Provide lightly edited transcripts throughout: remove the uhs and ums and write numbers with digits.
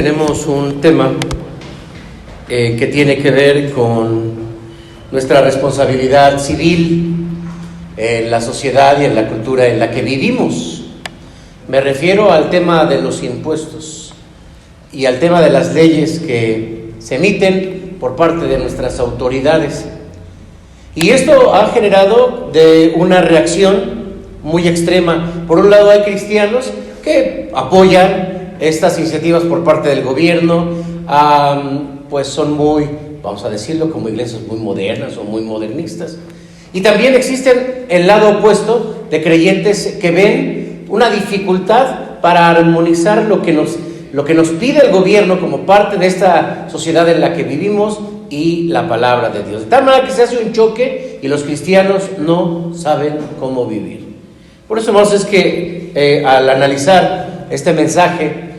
Tenemos un tema que tiene que ver con nuestra responsabilidad civil en la sociedad y en la cultura en la que vivimos. Me refiero al tema de los impuestos y al tema de las leyes que se emiten por parte de nuestras autoridades. Y esto ha generado de una reacción muy extrema. Por un lado, hay cristianos que apoyan estas iniciativas por parte del gobierno, pues son muy, vamos a decirlo, como iglesias muy modernas o muy modernistas. Y también existen el lado opuesto de creyentes que ven una dificultad para armonizar lo que nos pide el gobierno como parte de esta sociedad en la que vivimos y la palabra de Dios. De tal manera que se hace un choque y los cristianos no saben cómo vivir. Por eso, hermanos, es que al analizar este mensaje,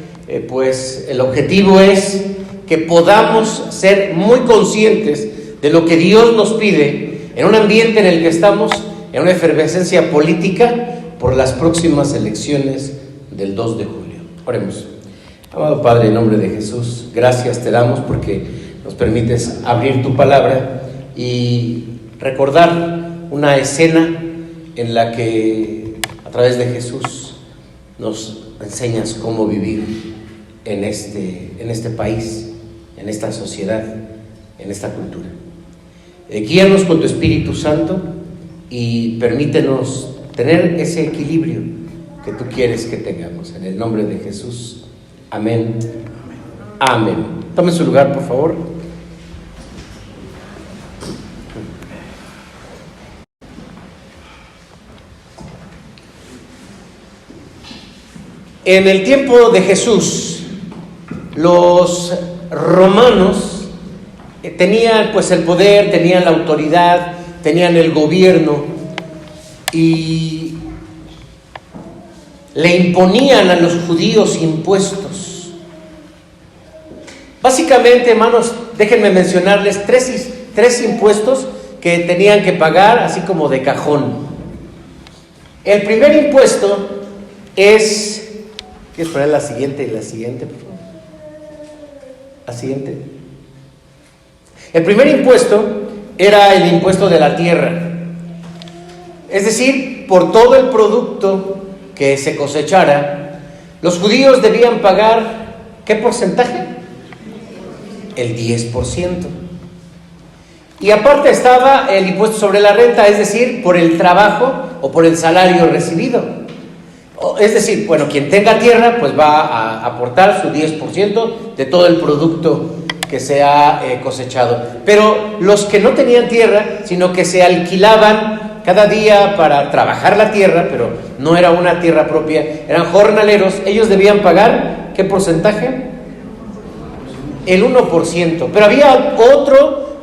pues el objetivo es que podamos ser muy conscientes de lo que Dios nos pide en un ambiente en el que estamos, en una efervescencia política por las próximas elecciones del 2 de julio. Oremos. Amado Padre, en nombre de Jesús, gracias te damos porque nos permites abrir tu palabra y recordar una escena en la que a través de Jesús nos enseñas cómo vivir en este país, en esta sociedad, en esta cultura. Guíanos con tu Espíritu Santo y permítenos tener ese equilibrio que tú quieres que tengamos. En el nombre de Jesús. Amén. Amén. Tome su lugar, por favor. En el tiempo de Jesús, los romanos tenían pues el poder, tenían la autoridad, tenían el gobierno y le imponían a los judíos impuestos. Básicamente, hermanos, déjenme mencionarles tres impuestos que tenían que pagar, así como de cajón. El primer impuesto es... ¿Quieres poner la siguiente, por favor? La siguiente. El primer impuesto era el impuesto de la tierra. Es decir, por todo el producto que se cosechara, los judíos debían pagar, ¿qué porcentaje? El 10%. Y aparte estaba el impuesto sobre la renta, es decir, por el trabajo o por el salario recibido. Es decir, bueno, quien tenga tierra pues va a aportar su 10% de todo el producto que se ha cosechado. Pero los que no tenían tierra, sino que se alquilaban cada día para trabajar la tierra, pero no era una tierra propia, eran jornaleros, ellos debían pagar, ¿qué porcentaje? El 1%. Pero había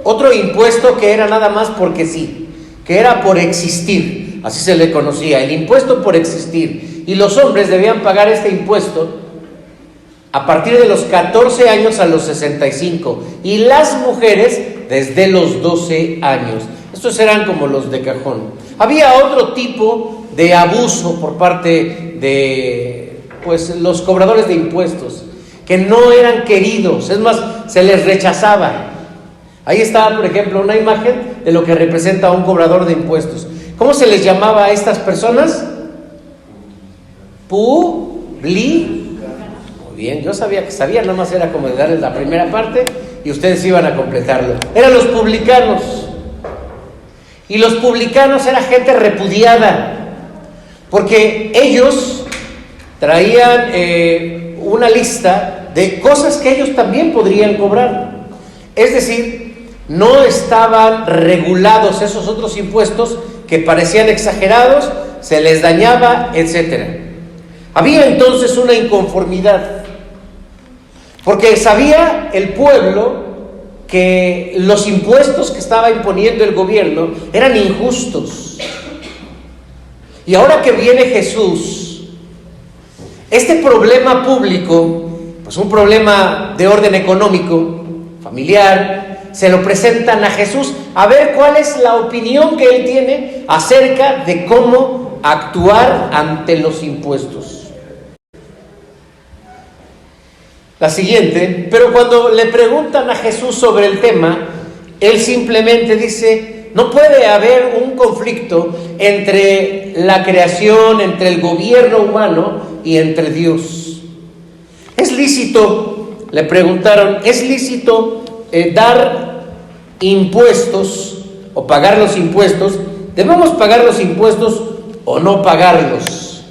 otro impuesto que era nada más porque sí, que era por existir, así se le conocía, el impuesto por existir. Y los hombres debían pagar este impuesto a partir de los 14 años a los 65 y las mujeres desde los 12 años. Estos eran como los de cajón. Había otro tipo de abuso por parte de pues los cobradores de impuestos que no eran queridos, es más, se les rechazaba. Ahí está, por ejemplo, una imagen de lo que representa un cobrador de impuestos. ¿Cómo se les llamaba a estas personas? Muy bien, yo sabía, nada más era como darles la primera parte y ustedes iban a completarlo. Eran los publicanos. Y los publicanos era gente repudiada, porque ellos traían una lista de cosas que ellos también podrían cobrar. Es decir, no estaban regulados esos otros impuestos que parecían exagerados, se les dañaba, etcétera. Había entonces una inconformidad, porque sabía el pueblo que los impuestos que estaba imponiendo el gobierno eran injustos. Y ahora que viene Jesús, este problema público, pues un problema de orden económico, familiar, se lo presentan a Jesús a ver cuál es la opinión que él tiene acerca de cómo actuar ante los impuestos. La siguiente: pero cuando le preguntan a Jesús sobre el tema, él simplemente dice: no puede haber un conflicto entre la creación, entre el gobierno humano y entre Dios. ¿Es lícito? Le preguntaron, ¿es lícito dar impuestos o pagar los impuestos? ¿Debemos pagar los impuestos o no pagarlos?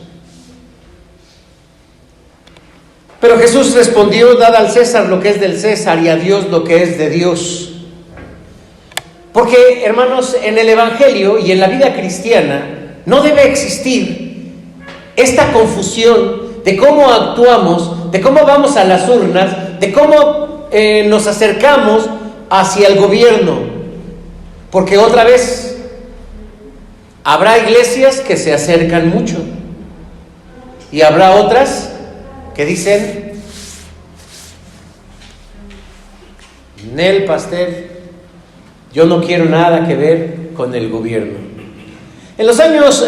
Pero Jesús respondió: dad al César lo que es del César y a Dios lo que es de Dios. Porque, hermanos, en el Evangelio y en la vida cristiana no debe existir esta confusión de cómo actuamos, de cómo vamos a las urnas, de cómo nos acercamos hacia el gobierno. Porque otra vez habrá iglesias que se acercan mucho y habrá otras que dicen: Nel pastel, yo no quiero nada que ver con el gobierno. En los años,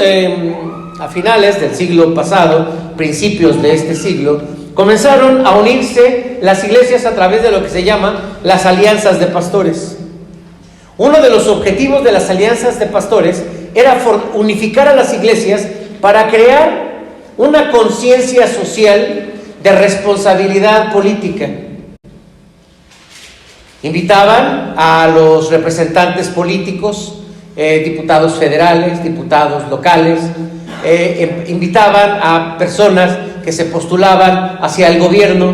a finales del siglo pasado, principios de este siglo, comenzaron a unirse las iglesias a través de lo que se llama las alianzas de pastores. Uno de los objetivos de las alianzas de pastores era unificar a las iglesias para crear una conciencia social de responsabilidad política. Invitaban a los representantes políticos, diputados federales, diputados locales, invitaban a personas que se postulaban hacia el gobierno.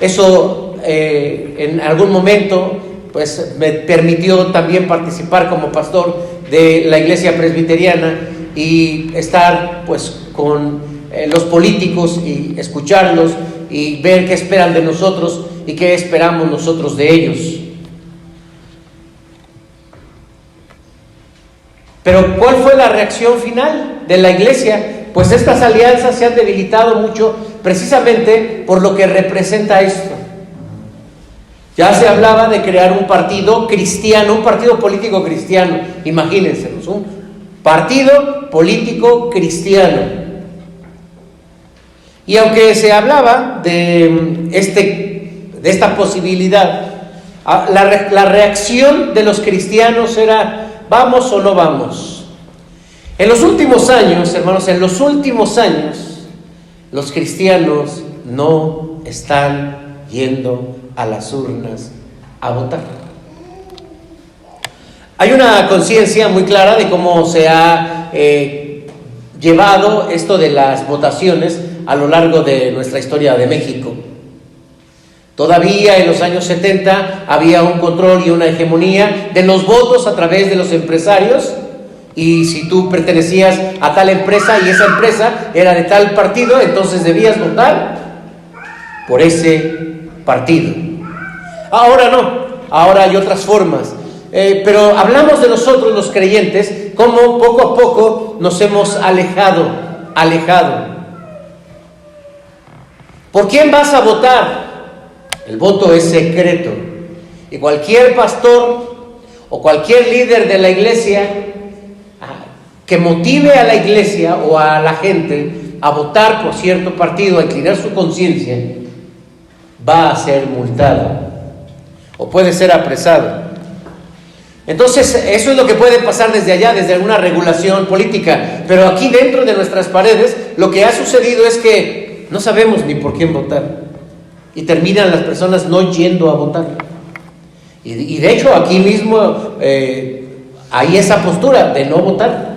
Eso en algún momento pues me permitió también participar como pastor de la iglesia presbiteriana y estar pues con los políticos y escucharlos y ver qué esperan de nosotros y qué esperamos nosotros de ellos. Pero ¿cuál fue la reacción final de la iglesia? Pues estas alianzas se han debilitado mucho precisamente por lo que representa esto. Ya se hablaba de crear un partido cristiano, un partido político cristiano. Imagínense, un partido político cristiano. Y aunque se hablaba de esta posibilidad, la reacción de los cristianos era: ¿vamos o no vamos? En los últimos años, hermanos, los cristianos no están yendo a las urnas a votar. Hay una conciencia muy clara de cómo se ha llevado esto de las votaciones a lo largo de nuestra historia de México. Todavía en los años 70 había un control y una hegemonía de los votos a través de los empresarios, y si tú pertenecías a tal empresa y esa empresa era de tal partido, entonces debías votar por ese partido. Ahora no, ahora hay otras formas, pero hablamos de nosotros los creyentes, cómo poco a poco nos hemos alejado. ¿Por quién vas a votar? El voto es secreto, y cualquier pastor o cualquier líder de la iglesia que motive a la iglesia o a la gente a votar por cierto partido, a inclinar su conciencia, va a ser multado o puede ser apresado. Entonces, eso es lo que puede pasar desde allá, desde alguna regulación política. Pero aquí dentro de nuestras paredes, lo que ha sucedido es que no sabemos ni por quién votar. Y terminan las personas no yendo a votar. Y de hecho, aquí mismo hay esa postura de no votar.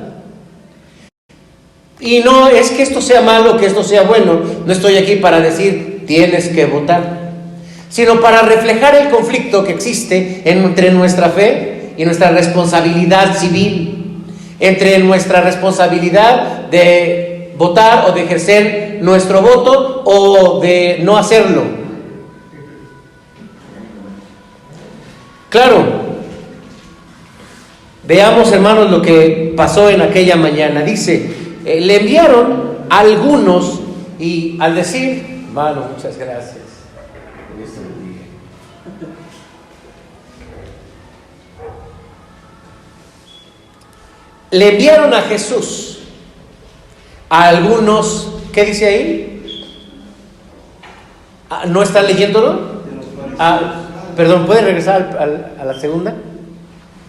Y no es que esto sea malo, que esto sea bueno. No estoy aquí para decir tienes que votar, sino para reflejar el conflicto que existe entre nuestra fe y nuestra responsabilidad civil, entre nuestra responsabilidad de votar o de ejercer nuestro voto o de no hacerlo. Claro, veamos, hermanos, lo que pasó en aquella mañana. Dice, le enviaron a algunos y al decir, hermano, muchas gracias. Le enviaron a Jesús a algunos, ¿qué dice ahí? ¿No están leyéndolo? Perdón, ¿puede regresar a la segunda?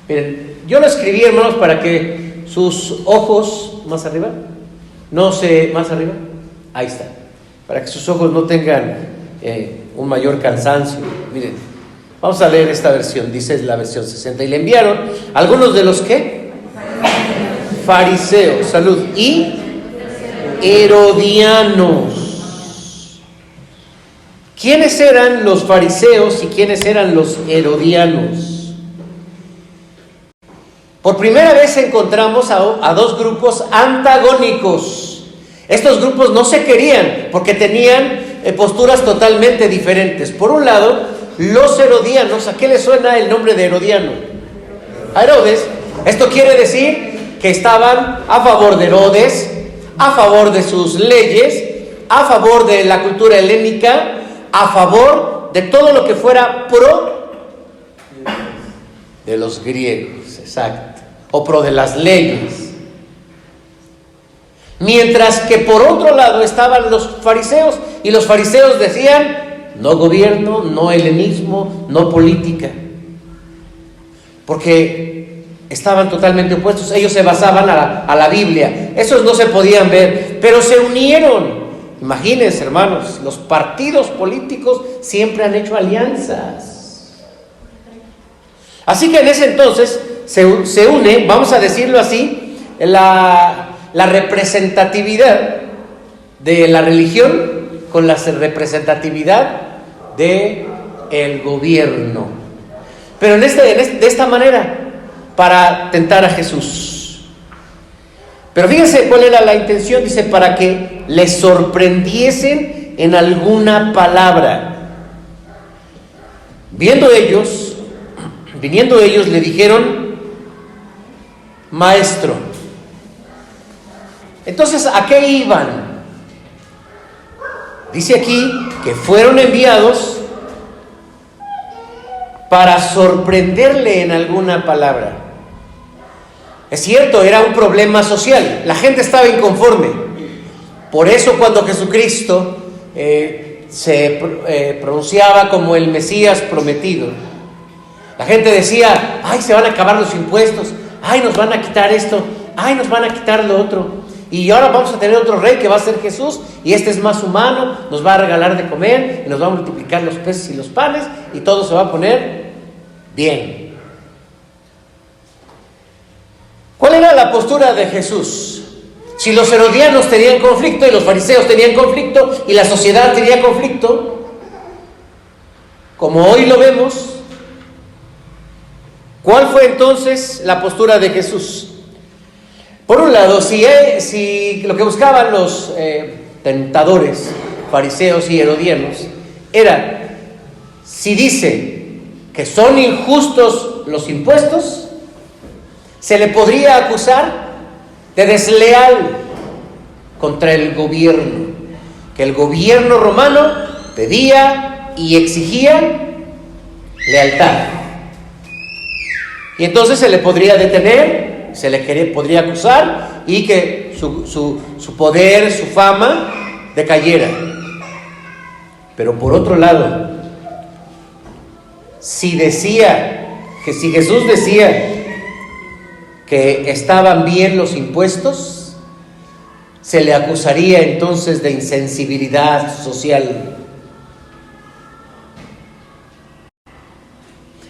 Miren, yo lo escribí, hermanos, para que sus ojos, más arriba, más arriba, ahí está, para que sus ojos no tengan un mayor cansancio. Miren, vamos a leer esta versión, dice la versión 60, y le enviaron algunos de los ¿qué? Fariseos, salud, y herodianos. ¿Quiénes eran los fariseos y quiénes eran los herodianos? Por primera vez encontramos a dos grupos antagónicos. Estos grupos no se querían porque tenían posturas totalmente diferentes. Por un lado, los herodianos. ¿A qué le suena el nombre de herodiano? A Herodes. Esto quiere decir que estaban a favor de Herodes, a favor de sus leyes, a favor de la cultura helénica, a favor de todo lo que fuera pro de los griegos, exacto, o pro de las leyes. Mientras que por otro lado estaban los fariseos, y los fariseos decían: no gobierno, no helenismo, no política, porque estaban totalmente opuestos. Ellos se basaban a la Biblia, esos no se podían ver, pero se unieron. Imagínense, hermanos, los partidos políticos siempre han hecho alianzas. Así que en ese entonces se une, vamos a decirlo así, la representatividad de la religión con la representatividad del gobierno. Pero de esta manera, para tentar a Jesús. Pero fíjense cuál era la intención, dice, para que les sorprendiesen en alguna palabra. Viniendo ellos le dijeron: maestro. Entonces, ¿a qué iban? Dice aquí que fueron enviados para sorprenderle en alguna palabra. Es cierto, era un problema social, la gente estaba inconforme. Por eso cuando Jesucristo se pronunciaba como el Mesías prometido, la gente decía: ay, se van a acabar los impuestos, ay, nos van a quitar esto, ay, nos van a quitar lo otro, y ahora vamos a tener otro rey que va a ser Jesús, y este es más humano, nos va a regalar de comer, y nos va a multiplicar los peces y los panes, y todo se va a poner bien. ¿Cuál era la postura de Jesús? Si los herodianos tenían conflicto y los fariseos tenían conflicto y la sociedad tenía conflicto, como hoy lo vemos, ¿cuál fue entonces la postura de Jesús? Por un lado, si lo que buscaban los tentadores, fariseos y herodianos, era: si dice que son injustos los impuestos, se le podría acusar de desleal contra el gobierno, que el gobierno romano pedía y exigía lealtad. Y entonces se le podría detener, podría acusar, y que su poder, su fama decayera. Pero por otro lado, si Jesús decía que estaban bien los impuestos, se le acusaría entonces de insensibilidad social.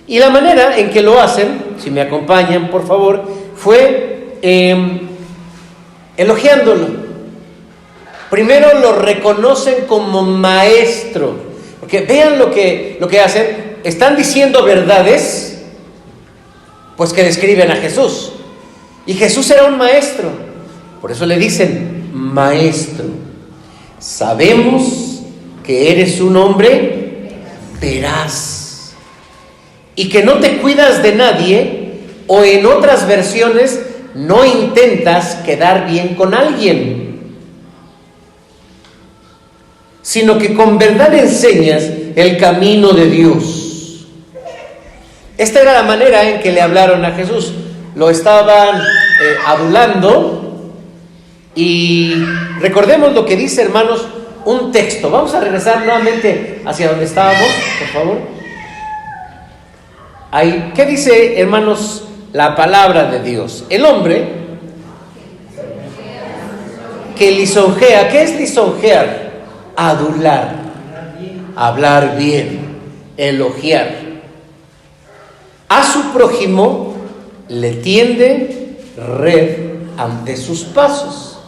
Y la manera en que lo hacen, si me acompañan por favor, fue elogiándolo. Primero lo reconocen como maestro, porque vean lo que hacen. Están diciendo verdades, pues, que describen a Jesús. Y Jesús era un maestro, por eso le dicen: maestro, sabemos que eres un hombre veraz y que no te cuidas de nadie, o en otras versiones, no intentas quedar bien con alguien, sino que con verdad enseñas el camino de Dios. Esta era la manera en que le hablaron a Jesús. Lo estaban adulando, y recordemos lo que dice, hermanos, un texto. Vamos a regresar nuevamente hacia donde estábamos, por favor. Ahí, ¿qué dice, hermanos, la palabra de Dios? El hombre que lisonjea. ¿Qué es lisonjear? Adular, hablar bien, elogiar. A su prójimo le tiende red ante sus pasos.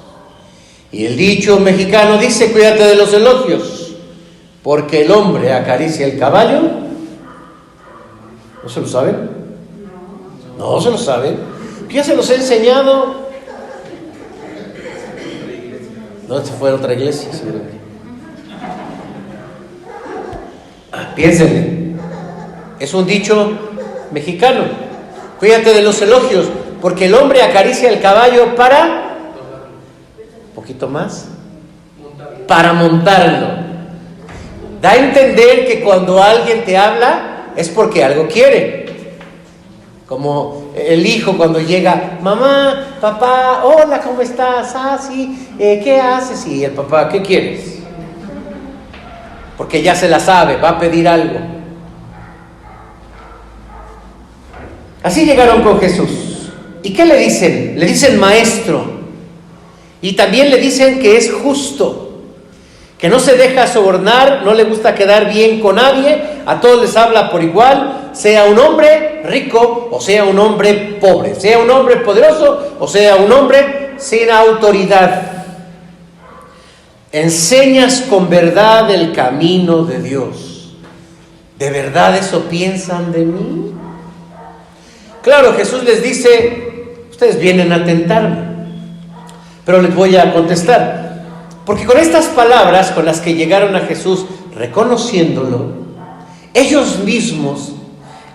Y el dicho mexicano dice: cuídate de los elogios, porque el hombre acaricia el caballo. ¿No se lo saben? No se lo saben. ¿Qué se los he enseñado? No, se fue a otra iglesia, seguramente. Piénsenle. Es un dicho mexicano. Cuídate de los elogios, porque el hombre acaricia el caballo para... ¿Un poquito más? Para montarlo. Da a entender que cuando alguien te habla es porque algo quiere. Como el hijo cuando llega: mamá, papá, hola, ¿cómo estás? Ah, sí, ¿qué haces? Y el papá: ¿qué quieres? Porque ya se la sabe, va a pedir algo. Así llegaron con Jesús. ¿Y qué le dicen? Le dicen maestro. Y también le dicen que es justo, que no se deja sobornar, no le gusta quedar bien con nadie, a todos les habla por igual, sea un hombre rico o sea un hombre pobre, sea un hombre poderoso o sea un hombre sin autoridad. Enseñas con verdad el camino de Dios. ¿De verdad eso piensan de mí? Claro, Jesús les dice: ustedes vienen a tentarme, pero les voy a contestar. Porque con estas palabras con las que llegaron a Jesús, reconociéndolo, ellos mismos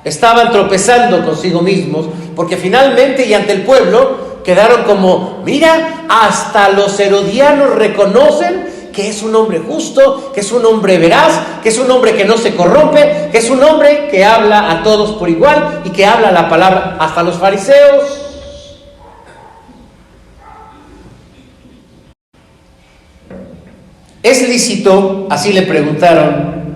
estaban tropezando consigo mismos, porque finalmente y ante el pueblo quedaron como: mira, hasta los herodianos reconocen que es un hombre justo, que es un hombre veraz, que es un hombre que no se corrompe, que es un hombre que habla a todos por igual y que habla la palabra. Hasta los fariseos. ¿Es lícito, así le preguntaron,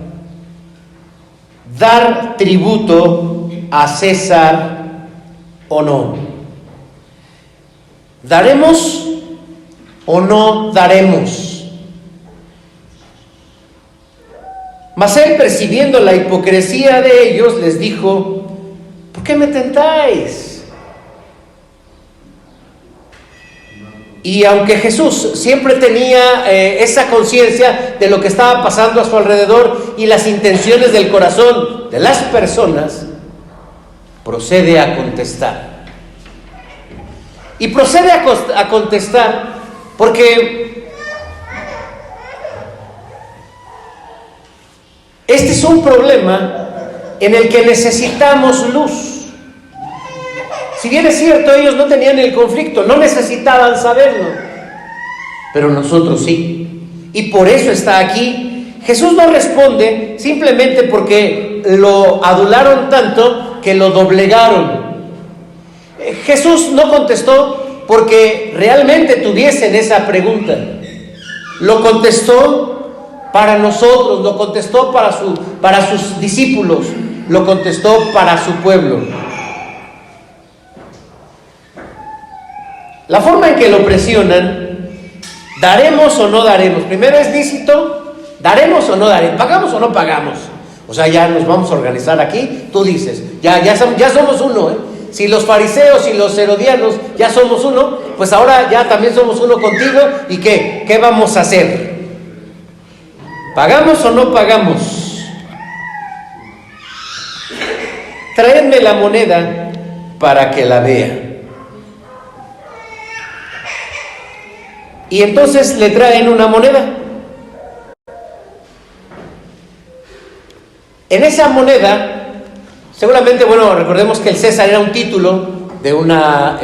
dar tributo a César o no? ¿Daremos o no daremos? Mas él, percibiendo la hipocresía de ellos, les dijo: ¿por qué me tentáis? Y aunque Jesús siempre tenía esa conciencia de lo que estaba pasando a su alrededor y las intenciones del corazón de las personas, procede a contestar. Y procede a contestar porque este es un problema en el que necesitamos luz. Si bien es cierto, ellos no tenían el conflicto, no necesitaban saberlo, pero nosotros sí. Y por eso está aquí. Jesús no responde simplemente porque lo adularon tanto que lo doblegaron. Jesús no contestó porque realmente tuviesen esa pregunta. Lo contestó para nosotros, lo contestó para sus discípulos, lo contestó para su pueblo. La forma en que lo presionan: ¿daremos o no daremos? Primero, ¿es lícito? ¿Daremos o no daremos? ¿Pagamos o no pagamos? O sea, ya nos vamos a organizar aquí. Tú dices, ya somos uno, ¿eh? Si los fariseos y los herodianos ya somos uno, pues ahora ya también somos uno contigo. ¿Y qué? ¿Qué vamos a hacer? ¿Pagamos o no pagamos? Traedme la moneda para que la vea. Y entonces le traen una moneda. En esa moneda, seguramente, recordemos que el César era un título de una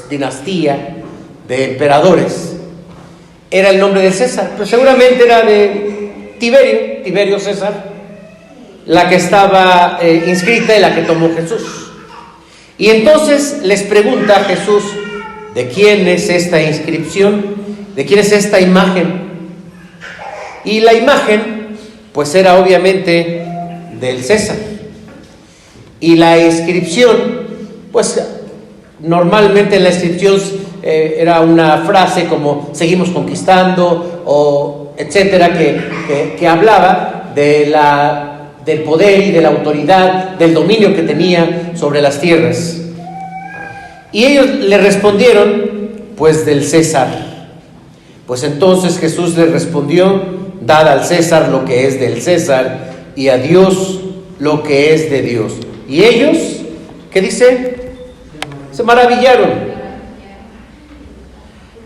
dinastía de emperadores. Era el nombre de César, pero seguramente era de Tiberio César, la que estaba inscrita y la que tomó Jesús. Y entonces les pregunta a Jesús: ¿de quién es esta inscripción? ¿De quién es esta imagen? Y la imagen, pues era obviamente del César. Y la inscripción, pues normalmente en la inscripción era una frase como seguimos conquistando, o etcétera, que hablaba del poder y de la autoridad, del dominio que tenía sobre las tierras. Y ellos le respondieron, pues del César. Pues entonces Jesús les respondió: dad al César lo que es del César y a Dios lo que es de Dios. Y ellos, ¿qué dice? Se maravillaron.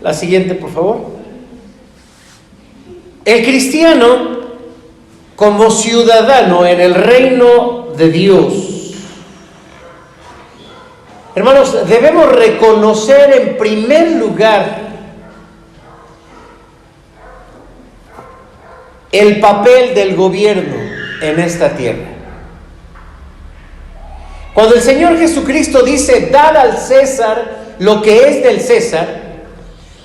La siguiente, por favor. El cristiano, como ciudadano en el reino de Dios, hermanos, debemos reconocer en primer lugar el papel del gobierno en esta tierra. Cuando el Señor Jesucristo dice: dad al César lo que es del César,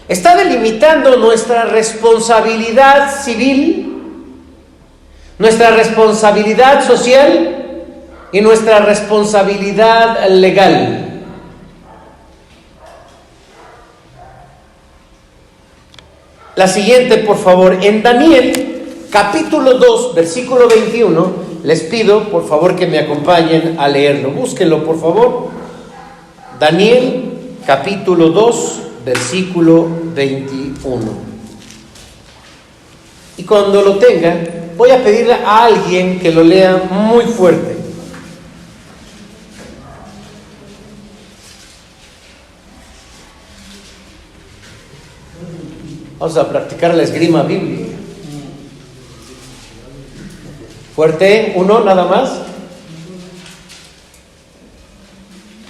está delimitando nuestra responsabilidad civil, nuestra responsabilidad social y nuestra responsabilidad legal. La siguiente, por favor. En Daniel capítulo 2, versículo 21, les pido por favor que me acompañen a leerlo. Búsquenlo, por favor. Daniel capítulo 2, versículo 21. Y cuando lo tengan, voy a pedirle a alguien que lo lea muy fuerte. Vamos a practicar la esgrima bíblica. Fuerte, uno nada más.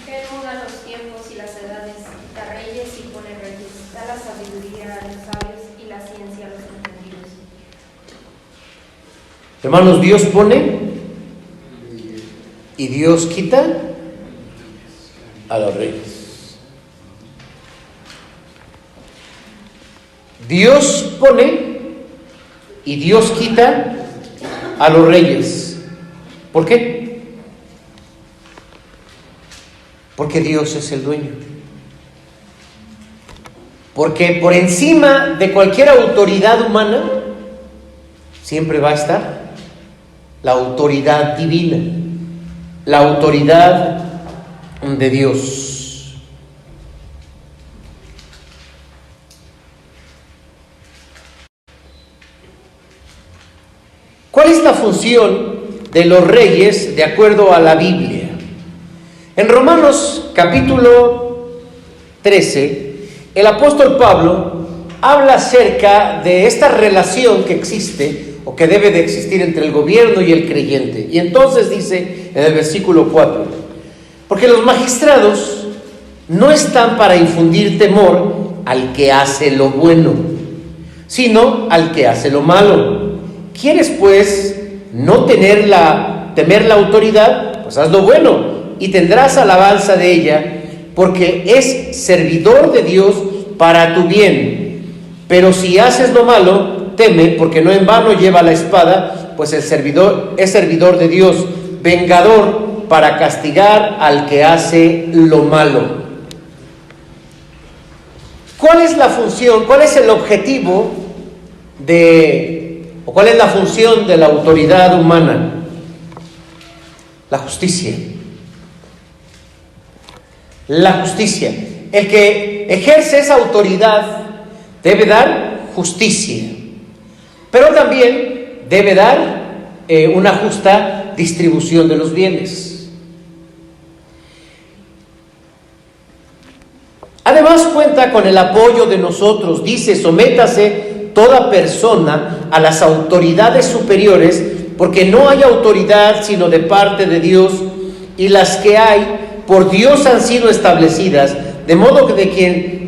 Él muda los tiempos y las edades, da reyes y pone reyes, da la sabiduría a los sabios y la ciencia a los entendidos. Hermanos, Dios pone y Dios quita a los reyes. Dios pone y Dios quita a los reyes. ¿Por qué? Porque Dios es el dueño. Porque por encima de cualquier autoridad humana siempre va a estar la autoridad divina, la autoridad de Dios. ¿Cuál es la función de los reyes de acuerdo a la Biblia? En Romanos capítulo 13, el apóstol Pablo habla acerca de esta relación que existe o que debe de existir entre el gobierno y el creyente. Y entonces dice en el versículo 4: porque los magistrados no están para infundir temor al que hace lo bueno, sino al que hace lo malo. ¿Quieres pues no temer la autoridad? Pues haz lo bueno y tendrás alabanza de ella, porque es servidor de Dios para tu bien. Pero si haces lo malo, teme, porque no en vano lleva la espada, pues el servidor es servidor de Dios, vengador para castigar al que hace lo malo. ¿Cuál es la función, cuál es el objetivo o cuál es la función de la autoridad humana? La justicia. La justicia. El que ejerce esa autoridad debe dar justicia, pero también debe dar una justa distribución de los bienes. Además cuenta con el apoyo de nosotros. Dice: sométase toda persona a las autoridades superiores, porque no hay autoridad sino de parte de Dios, y las que hay por Dios han sido establecidas, de modo que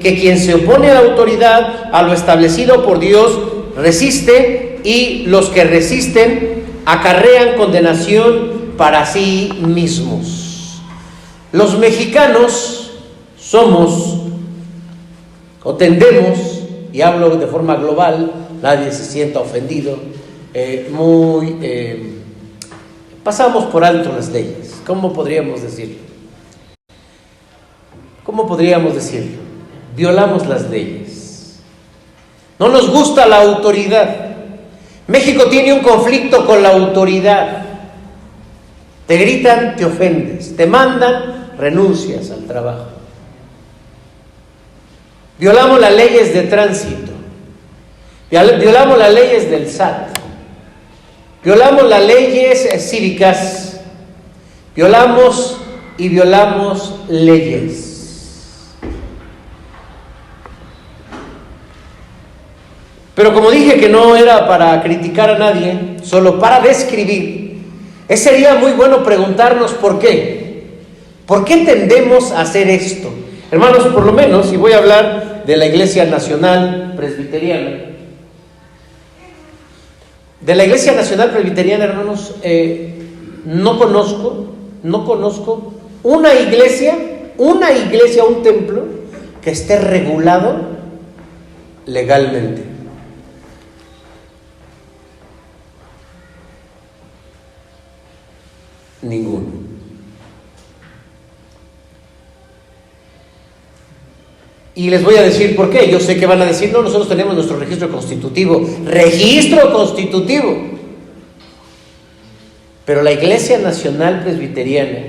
quien se opone a la autoridad, a lo establecido por Dios, resiste, y los que resisten acarrean condenación para sí mismos. Los mexicanos somos o tendemos, y hablo de forma global, nadie se sienta ofendido. Pasamos por alto las leyes. ¿Cómo podríamos decirlo? ¿Cómo podríamos decirlo? Violamos las leyes. No nos gusta la autoridad. México tiene un conflicto con la autoridad. Te gritan, te ofendes. Te mandan, renuncias al trabajo. Violamos las leyes de tránsito. Violamos las leyes del SAT. Violamos las leyes cívicas. Violamos leyes. Pero como dije que no era para criticar a nadie, solo para describir, sería muy bueno preguntarnos por qué. ¿Por qué tendemos a hacer esto? Hermanos, por lo menos, y voy a hablar de la Iglesia Nacional Presbiteriana. De la Iglesia Nacional Presbiteriana, hermanos, no conozco una iglesia, un templo que esté regulado legalmente. Ninguno. Y les voy a decir por qué. Yo sé que van a decir, no, nosotros tenemos nuestro registro constitutivo. ¡Registro constitutivo! Pero la Iglesia Nacional Presbiteriana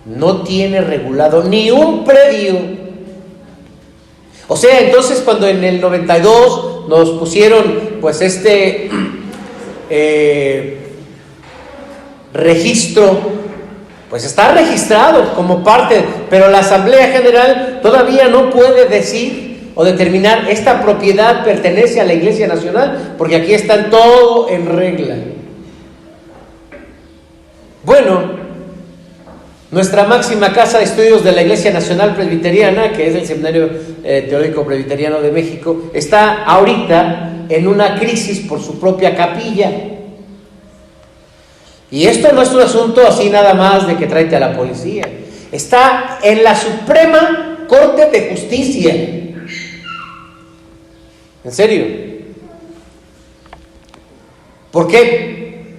no tiene regulado ni un predio. O sea, entonces cuando en el 92 nos pusieron pues registro, pues está registrado como parte, pero la Asamblea General todavía no puede decir o determinar esta propiedad pertenece a la Iglesia Nacional, porque aquí está todo en regla. Bueno, nuestra máxima casa de estudios de la Iglesia Nacional Presbiteriana, que es el Seminario Teológico Presbiteriano de México, está ahorita en una crisis por su propia capilla. Y esto no es un asunto así nada más de que tráete a la policía. Está en la Suprema Corte de Justicia. ¿En serio? ¿Por qué?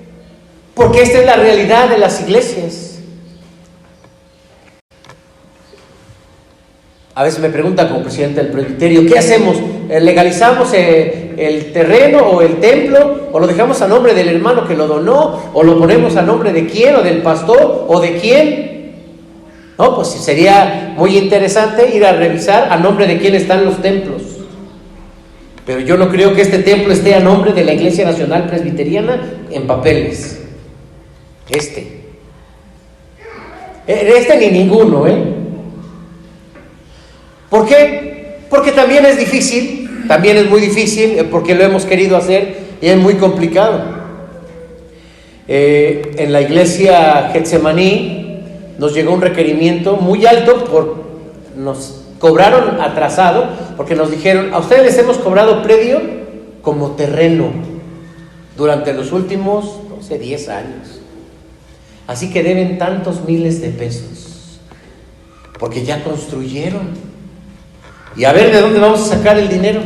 Porque esta es la realidad de las iglesias. A veces me preguntan como presidente del presbiterio, ¿qué hacemos? ¿Legalizamos el terreno o el templo? ¿O lo dejamos a nombre del hermano que lo donó? ¿O lo ponemos a nombre de quién? ¿O del pastor? ¿O de quién? No, pues sería muy interesante ir a revisar a nombre de quién están los templos. Pero yo no creo que este templo esté a nombre de la Iglesia Nacional Presbiteriana en papeles. Ni ninguno, ¿Por qué? Porque también es difícil, también es muy difícil, porque lo hemos querido hacer y es muy complicado. En la iglesia Getsemaní nos llegó un requerimiento muy alto, nos cobraron atrasado, porque nos dijeron, a ustedes les hemos cobrado predio como terreno durante los últimos, 10 años. Así que deben tantos miles de pesos, porque ya construyeron. Y a ver de dónde vamos a sacar el dinero.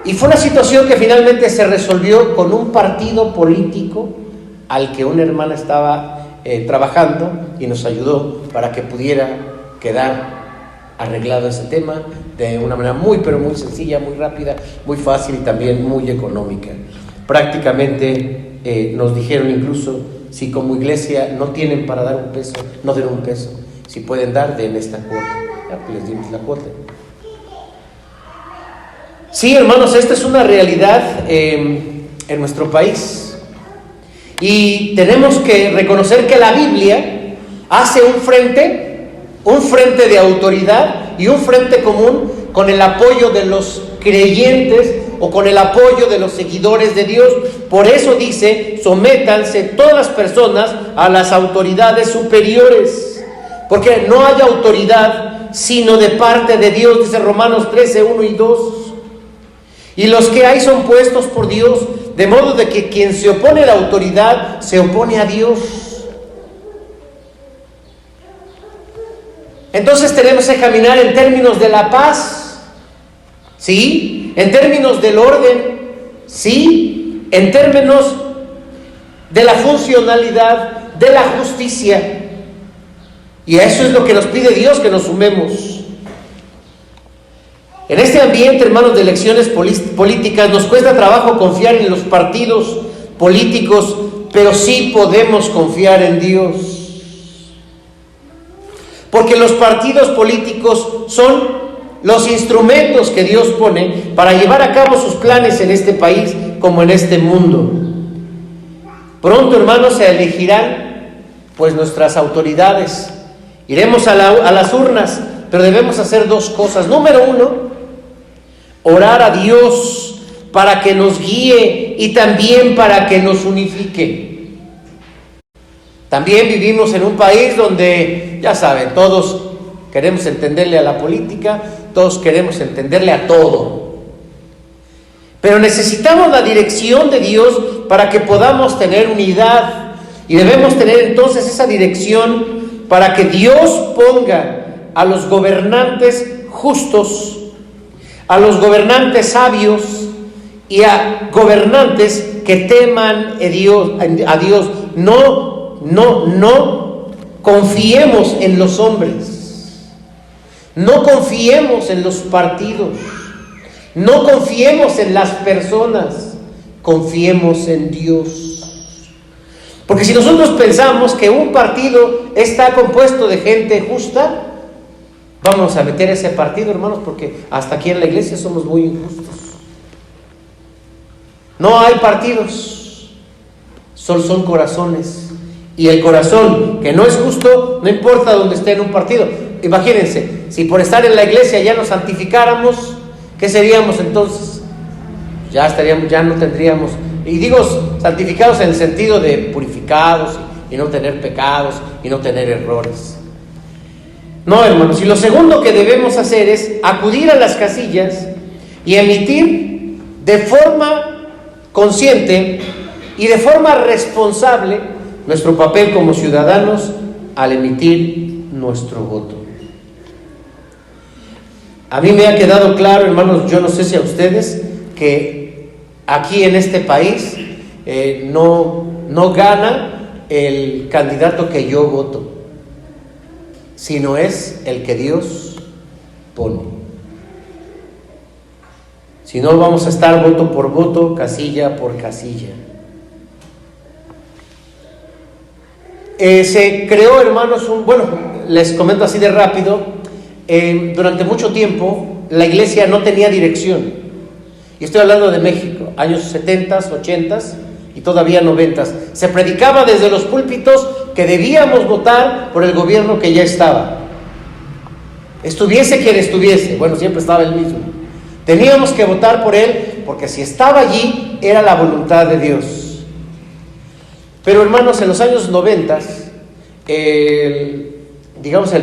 Y fue una situación que finalmente se resolvió con un partido político al que una hermana estaba trabajando y nos ayudó para que pudiera quedar arreglado ese tema de una manera muy, pero muy sencilla, muy rápida, muy fácil y también muy económica. Prácticamente nos dijeron incluso, si como iglesia no tienen para dar un peso, no den un peso. Si pueden dar, den esta cuota. Les dimos la cuota. Sí, hermanos, esta es una realidad en nuestro país. Y tenemos que reconocer que la Biblia hace un frente de autoridad y un frente común con el apoyo de los creyentes o con el apoyo de los seguidores de Dios. Por eso dice, sométanse todas las personas a las autoridades superiores, porque no hay autoridad sino de parte de Dios, dice Romanos 13, 1 y 2. Y los que hay son puestos por Dios, de modo de que quien se opone a la autoridad se opone a Dios. Entonces tenemos que caminar en términos de la paz, ¿sí? sí, en términos del orden, sí, en términos de la funcionalidad, de la justicia. Y a eso es lo que nos pide Dios, que nos sumemos. En este ambiente, hermanos, de elecciones políticas, nos cuesta trabajo confiar en los partidos políticos, pero sí podemos confiar en Dios. Porque los partidos políticos son los instrumentos que Dios pone para llevar a cabo sus planes en este país como en este mundo. Pronto, hermanos, se elegirán pues nuestras autoridades. Iremos a las urnas, pero debemos hacer dos cosas. Número uno, orar a Dios para que nos guíe y también para que nos unifique. También vivimos en un país donde, ya saben, todos queremos entenderle a la política, todos queremos entenderle a todo. Pero necesitamos la dirección de Dios para que podamos tener unidad. Y debemos tener entonces esa dirección para que Dios ponga a los gobernantes justos, a los gobernantes sabios y a gobernantes que teman a Dios. No confiemos en los hombres, no confiemos en los partidos, no confiemos en las personas, confiemos en Dios. Porque si nosotros pensamos que un partido está compuesto de gente justa, vamos a meter ese partido, hermanos, porque hasta aquí en la iglesia somos muy injustos. No hay partidos, solo son corazones. Y el corazón que no es justo, no importa dónde esté en un partido. Imagínense, si por estar en la iglesia ya nos santificáramos, ¿qué seríamos entonces? Ya no tendríamos, y digo santificados en el sentido de purificados y no tener pecados y no tener errores. No, hermanos, y lo segundo que debemos hacer es acudir a las casillas y emitir de forma consciente y de forma responsable nuestro papel como ciudadanos al emitir nuestro voto. A mí me ha quedado claro, hermanos, yo no sé si a ustedes, que aquí en este país no gana el candidato que yo voto, sino es el que Dios pone. Si no, vamos a estar voto por voto, casilla por casilla. Se creó, hermanos, les comento así de rápido, durante mucho tiempo la iglesia no tenía dirección. Y estoy hablando de México, años 70s, 80s y todavía 90s. Se predicaba desde los púlpitos que debíamos votar por el gobierno que ya estaba. Estuviese quien estuviese, siempre estaba el mismo. Teníamos que votar por él, porque si estaba allí, era la voluntad de Dios. Pero, hermanos, en los años 90, el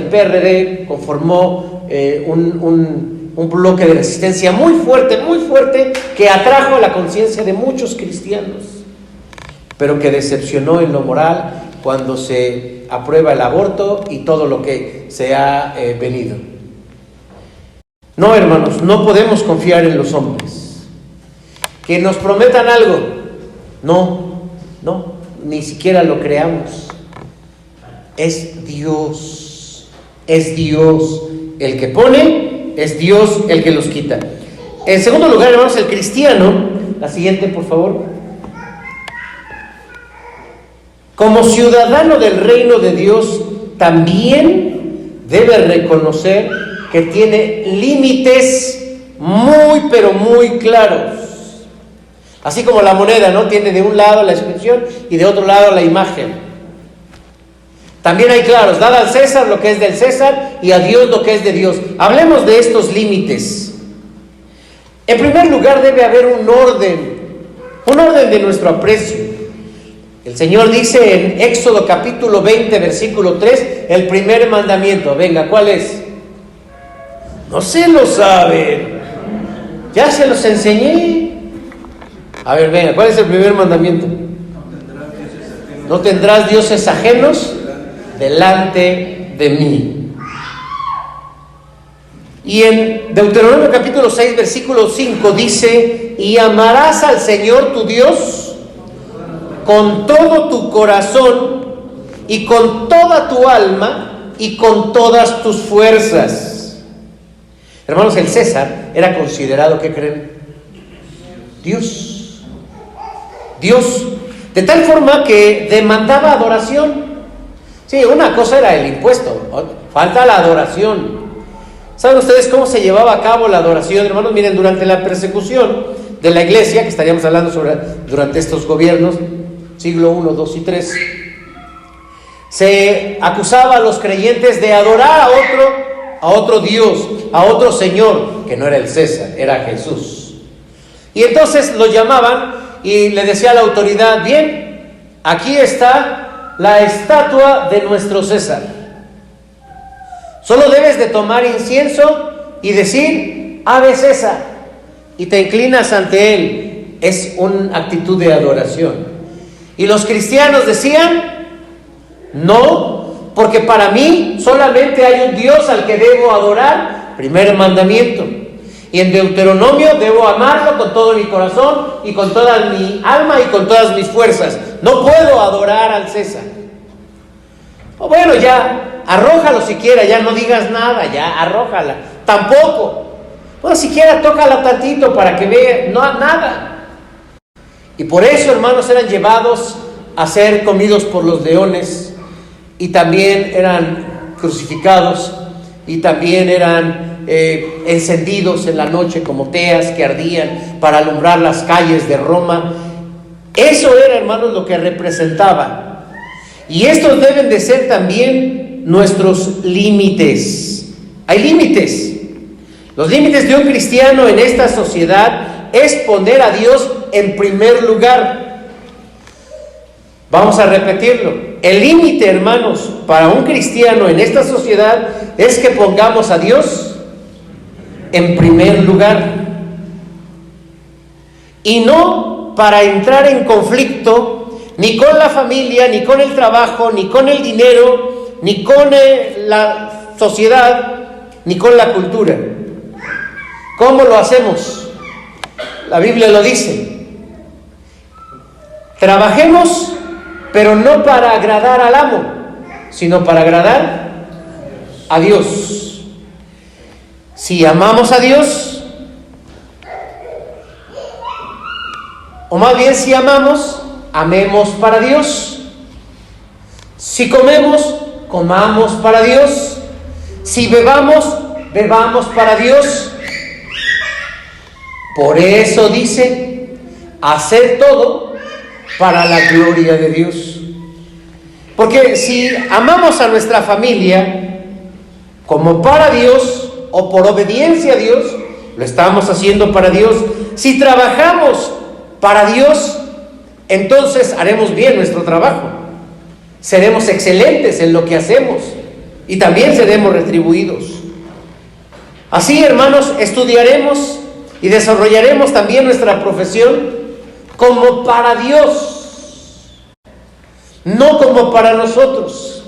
PRD conformó un bloque de resistencia muy fuerte, que atrajo a la conciencia de muchos cristianos, pero que decepcionó en lo moral cuando se aprueba el aborto y todo lo que se ha venido. No, hermanos, no podemos confiar en los hombres. Que nos prometan algo, no, ni siquiera lo creamos. Es Dios el que pone, es Dios el que los quita. En segundo lugar, hermanos, el cristiano, la siguiente, por favor. Como ciudadano del reino de Dios, también debe reconocer que tiene límites pero muy claros. Así como la moneda, ¿no? Tiene de un lado la expresión y de otro lado la imagen. También hay claros, dad al César lo que es del César y a Dios lo que es de Dios. Hablemos de estos límites. En primer lugar, debe haber un orden de nuestro aprecio. El Señor dice en Éxodo capítulo 20, versículo 3, el primer mandamiento. Venga, ¿cuál es? No se lo saben. Ya se los enseñé. A ver, venga, ¿cuál es el primer mandamiento? No tendrás dioses ajenos delante de mí. Y en Deuteronomio capítulo 6, versículo 5 dice: y amarás al Señor tu Dios con todo tu corazón y con toda tu alma y con todas tus fuerzas. Hermanos, el César era considerado, ¿qué creen? Dios. Dios. De tal forma que demandaba adoración. Sí, una cosa era el impuesto, falta la adoración. ¿Saben ustedes cómo se llevaba a cabo la adoración, hermanos? Miren, durante la persecución de la iglesia, que estaríamos hablando sobre durante estos gobiernos, siglo I, II y III, se acusaba a los creyentes de adorar a otro Dios, a otro Señor, que no era el César, era Jesús. Y entonces lo llamaban y le decía a la autoridad: bien, aquí está la estatua de nuestro César. Solo debes de tomar incienso y decir: Ave César, y te inclinas ante él. Es una actitud de adoración. Y los cristianos decían: no, porque para mí solamente hay un Dios al que debo adorar. Primer mandamiento. Y en Deuteronomio debo amarlo con todo mi corazón y con toda mi alma y con todas mis fuerzas. No puedo adorar al César. O bueno, ya, arrójalo siquiera, ya no digas nada, ya, arrójala. Tampoco. Bueno, siquiera tócala tantito para que vea, no nada. Y por eso, hermanos, eran llevados a ser comidos por los leones, y también eran crucificados, y también eran encendidos en la noche como teas que ardían para alumbrar las calles de Roma. Eso era, hermanos, lo que representaba. Y estos deben de ser también nuestros límites. Hay límites. Los límites de un cristiano en esta sociedad es poner a Dios en primer lugar. Vamos a repetirlo. El límite, hermanos, para un cristiano en esta sociedad es que pongamos a Dios en primer lugar. Y no para entrar en conflicto ni con la familia, ni con el trabajo, ni con el dinero, ni con la sociedad, ni con la cultura. ¿Cómo lo hacemos? La Biblia lo dice. Trabajemos, pero no para agradar al amo, sino para agradar a Dios. Si amamos a Dios, o más bien si amamos, amemos para Dios. Si comemos, comamos para Dios. Si bebamos, bebamos para Dios. Por eso dice: hacer todo para la gloria de Dios. Porque si amamos a nuestra familia como para Dios, o por obediencia a Dios, lo estamos haciendo para Dios. Si trabajamos para Dios, entonces haremos bien nuestro trabajo. Seremos excelentes en lo que hacemos y también seremos retribuidos. Así, hermanos, estudiaremos y desarrollaremos también nuestra profesión como para Dios, no como para nosotros.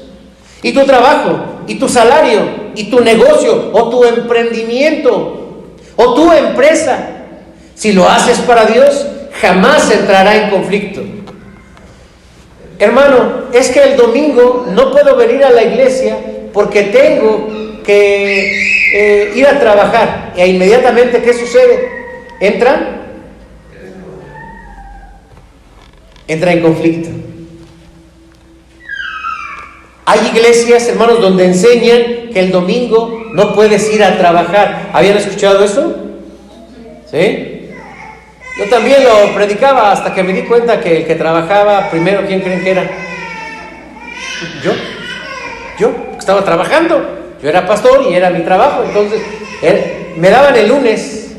Y tu trabajo, y tu salario, y tu negocio, o tu emprendimiento, o tu empresa, si lo haces para Dios, jamás entrará en conflicto. Hermano, es que el domingo no puedo venir a la iglesia porque tengo que ir a trabajar. E inmediatamente, ¿qué sucede? Entra en conflicto. Hay iglesias, hermanos, donde enseñan que el domingo no puedes ir a trabajar. ¿Habían escuchado eso? ¿Sí? Yo también lo predicaba hasta que me di cuenta que el que trabajaba primero, ¿quién creen que era? Yo estaba trabajando. Yo era pastor y era mi trabajo. Entonces, me daban el lunes.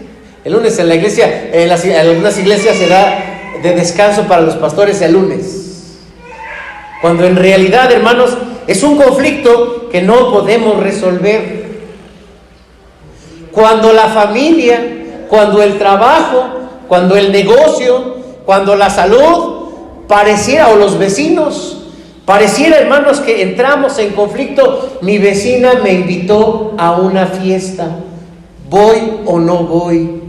El lunes en la iglesia, en algunas iglesias se da de descanso para los pastores el lunes. Cuando en realidad, hermanos, es un conflicto que no podemos resolver. Cuando la familia, cuando el trabajo, cuando el negocio, cuando la salud pareciera, o los vecinos, pareciera, hermanos, que entramos en conflicto. Mi vecina me invitó a una fiesta. ¿Voy o no voy?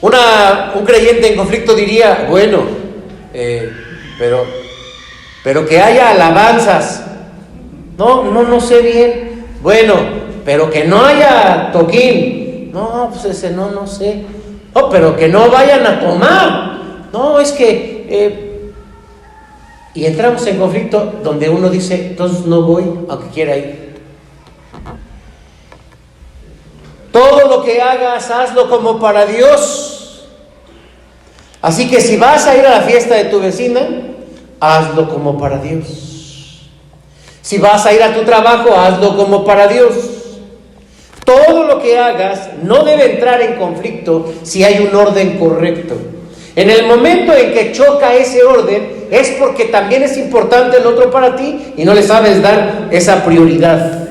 Un creyente en conflicto diría, bueno, pero que haya alabanzas. No sé bien. Bueno, pero que no haya toquín. No, pues ese no sé. No, pero que no vayan a tomar. No, es que... y entramos en conflicto donde uno dice, entonces no voy, aunque quiera ir. Todo lo que hagas, hazlo como para Dios. Así que si vas a ir a la fiesta de tu vecina, hazlo como para Dios. Si vas a ir a tu trabajo, hazlo como para Dios. Todo lo que hagas no debe entrar en conflicto si hay un orden correcto. En el momento en que choca ese orden, es porque también es importante el otro para ti y no le sabes dar esa prioridad.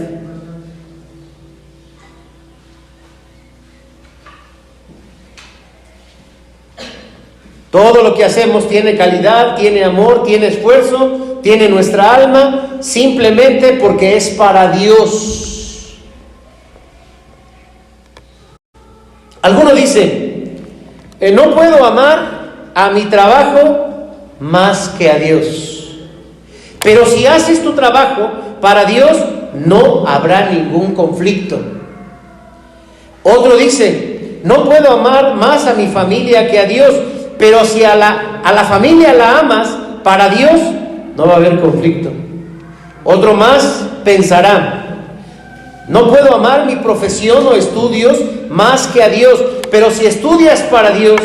Todo lo que hacemos tiene calidad, tiene amor, tiene esfuerzo, tiene nuestra alma, simplemente porque es para Dios. Alguno dice, no puedo amar a mi trabajo más que a Dios. Pero si haces tu trabajo para Dios, no habrá ningún conflicto. Otro dice, no puedo amar más a mi familia que a Dios. Pero si a la familia la amas para Dios, no va a haber conflicto. Otro más pensará, no puedo amar mi profesión o estudios más que a Dios, pero si estudias para Dios,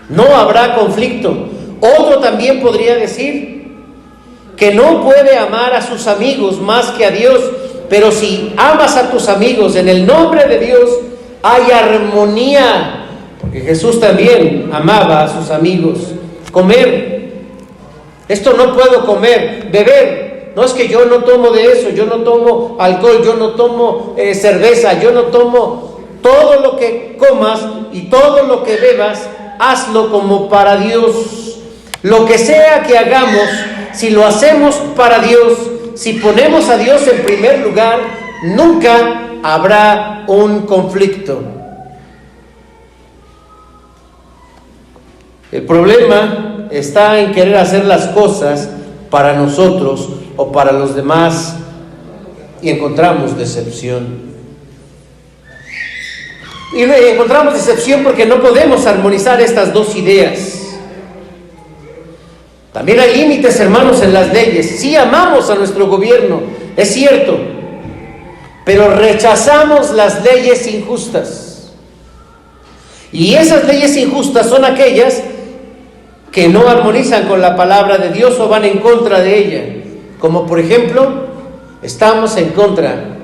no habrá conflicto. Otro también podría decir que no puede amar a sus amigos más que a Dios, pero si amas a tus amigos en el nombre de Dios, hay armonía. Porque Jesús también amaba a sus amigos. Comer, esto no puedo comer. Beber, no es que yo no tomo de eso, yo no tomo alcohol, yo no tomo cerveza, yo no tomo. Todo lo que comas y todo lo que bebas, hazlo como para Dios. Lo que sea que hagamos, si lo hacemos para Dios, si ponemos a Dios en primer lugar, nunca habrá un conflicto. El problema está en querer hacer las cosas para nosotros o para los demás y encontramos decepción. Y encontramos decepción porque no podemos armonizar estas dos ideas. También hay límites, hermanos, en las leyes. Sí amamos a nuestro gobierno, es cierto, pero rechazamos las leyes injustas. Y esas leyes injustas son aquellas que no armonizan con la palabra de Dios o van en contra de ella. Como por ejemplo, estamos en contra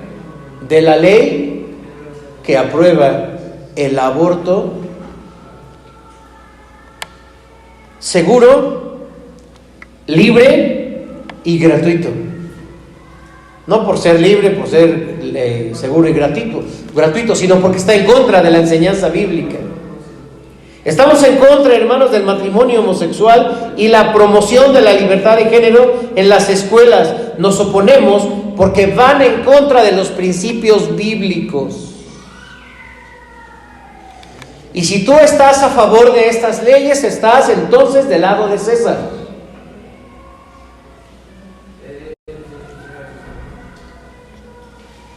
de la ley que aprueba el aborto seguro, libre y gratuito. No por ser libre, por ser seguro y gratuito, sino porque está en contra de la enseñanza bíblica. Estamos en contra, hermanos, del matrimonio homosexual y la promoción de la libertad de género en las escuelas. Nos oponemos porque van en contra de los principios bíblicos. Y si tú estás a favor de estas leyes, estás entonces del lado de César.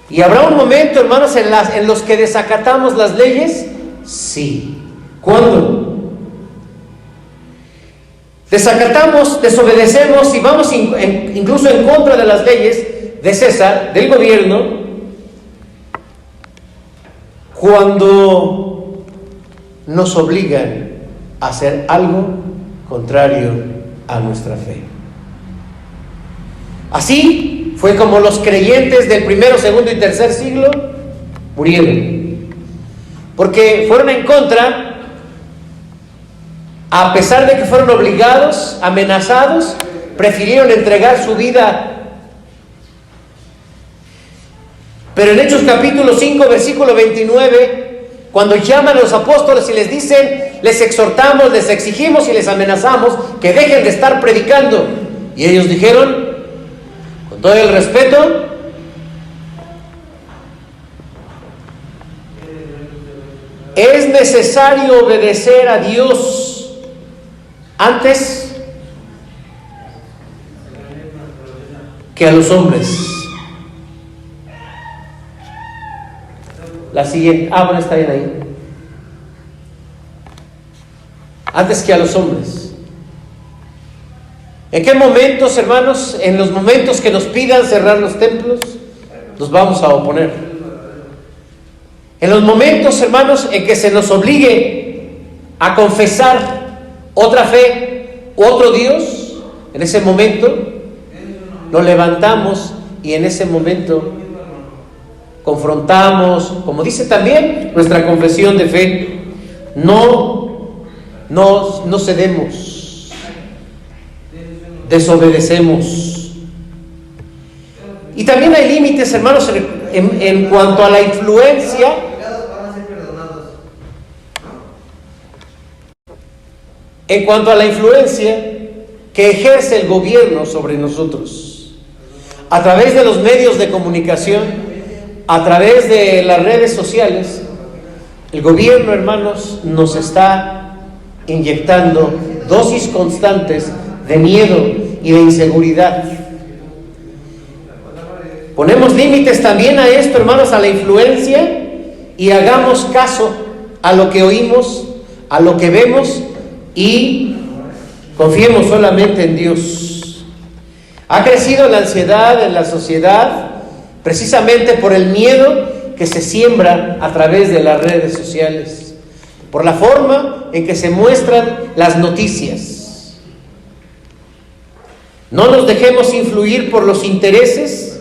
¿Y habrá un momento, hermanos, en los que desacatamos las leyes? Sí. ¿Cuándo? Desacatamos, desobedecemos y vamos incluso en contra de las leyes de César, del gobierno, cuando nos obligan a hacer algo contrario a nuestra fe. Así fue como los creyentes del primero, segundo y tercer siglo murieron, porque fueron en contra. A pesar de que fueron obligados, amenazados, prefirieron entregar su vida. Pero en Hechos capítulo 5, versículo 29, cuando llaman a los apóstoles y les dicen, les exhortamos, les exigimos y les amenazamos que dejen de estar predicando. Y ellos dijeron, con todo el respeto, es necesario obedecer a Dios antes que a los hombres. La siguiente, bueno, está bien ahí. Antes que a los hombres. ¿En qué momentos, hermanos? En los momentos que nos pidan cerrar los templos, nos vamos a oponer. En los momentos, hermanos, en que se nos obligue a confesar otra fe, otro Dios, en ese momento nos levantamos y en ese momento confrontamos, como dice también nuestra confesión de fe, no cedemos, desobedecemos. Y también hay límites, hermanos, en cuanto a la influencia. En cuanto a la influencia que ejerce el gobierno sobre nosotros, a través de los medios de comunicación, a través de las redes sociales, el gobierno, hermanos, nos está inyectando dosis constantes de miedo y de inseguridad. Ponemos límites también a esto, hermanos, a la influencia, y hagamos caso a lo que oímos, a lo que vemos, y confiemos solamente en Dios. Ha crecido la ansiedad en la sociedad precisamente por el miedo que se siembra a través de las redes sociales, por la forma en que se muestran las noticias. No nos dejemos influir por los intereses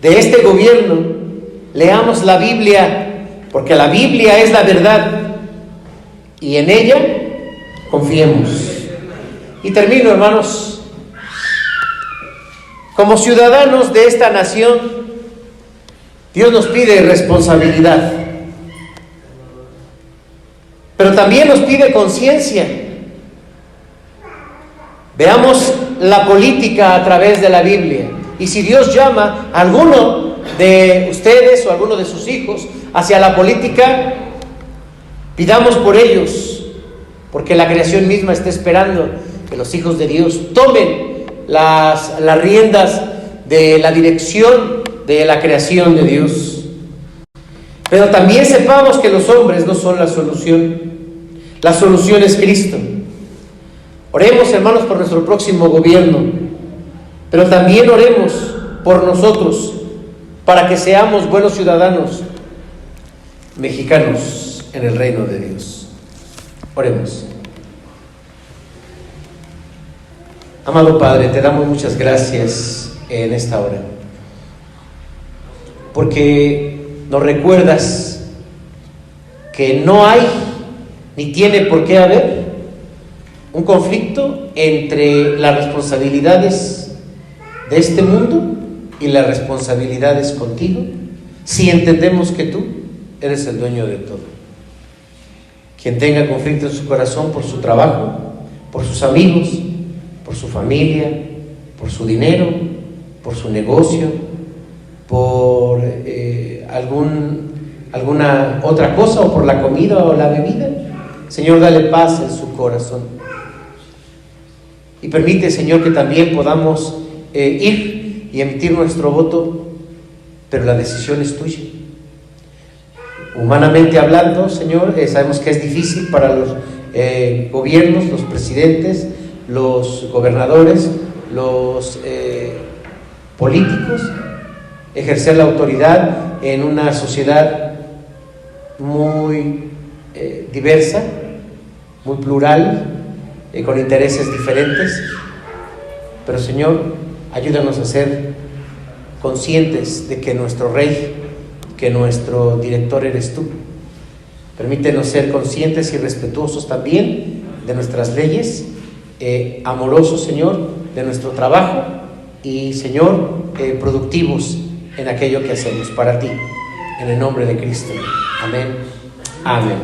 de este gobierno. Leamos la Biblia, porque la Biblia es la verdad y en ella confiemos. Y termino, hermanos. Como ciudadanos de esta nación, Dios nos pide responsabilidad, pero también nos pide conciencia. Veamos la política a través de la Biblia, y si Dios llama a alguno de ustedes o a alguno de sus hijos hacia la política, pidamos por ellos, porque la creación misma está esperando que los hijos de Dios tomen las riendas de la dirección de la creación de Dios. Pero también sepamos que los hombres no son la solución. La solución es Cristo. Oremos, hermanos, por nuestro próximo gobierno, pero también oremos por nosotros, para que seamos buenos ciudadanos mexicanos en el reino de Dios. Oremos. Amado Padre, te damos muchas gracias en esta hora, porque nos recuerdas que no hay ni tiene por qué haber un conflicto entre las responsabilidades de este mundo y las responsabilidades contigo, si entendemos que tú eres el dueño de todo. Quien tenga conflicto en su corazón por su trabajo, por sus amigos, por su familia, por su dinero, por su negocio, por alguna otra cosa, o por la comida o la bebida, Señor, dale paz en su corazón. Y permite, Señor, que también podamos ir y emitir nuestro voto, pero la decisión es tuya. Humanamente hablando, Señor, sabemos que es difícil para los gobiernos, los presidentes, los gobernadores, los políticos, ejercer la autoridad en una sociedad muy diversa, muy plural, con intereses diferentes. Pero, Señor, ayúdanos a ser conscientes de que nuestro Rey, que nuestro director eres tú. Permítenos ser conscientes y respetuosos también de nuestras leyes, amorosos, Señor, de nuestro trabajo y, Señor, productivos en aquello que hacemos para ti. En el nombre de Cristo. Amén. Amén.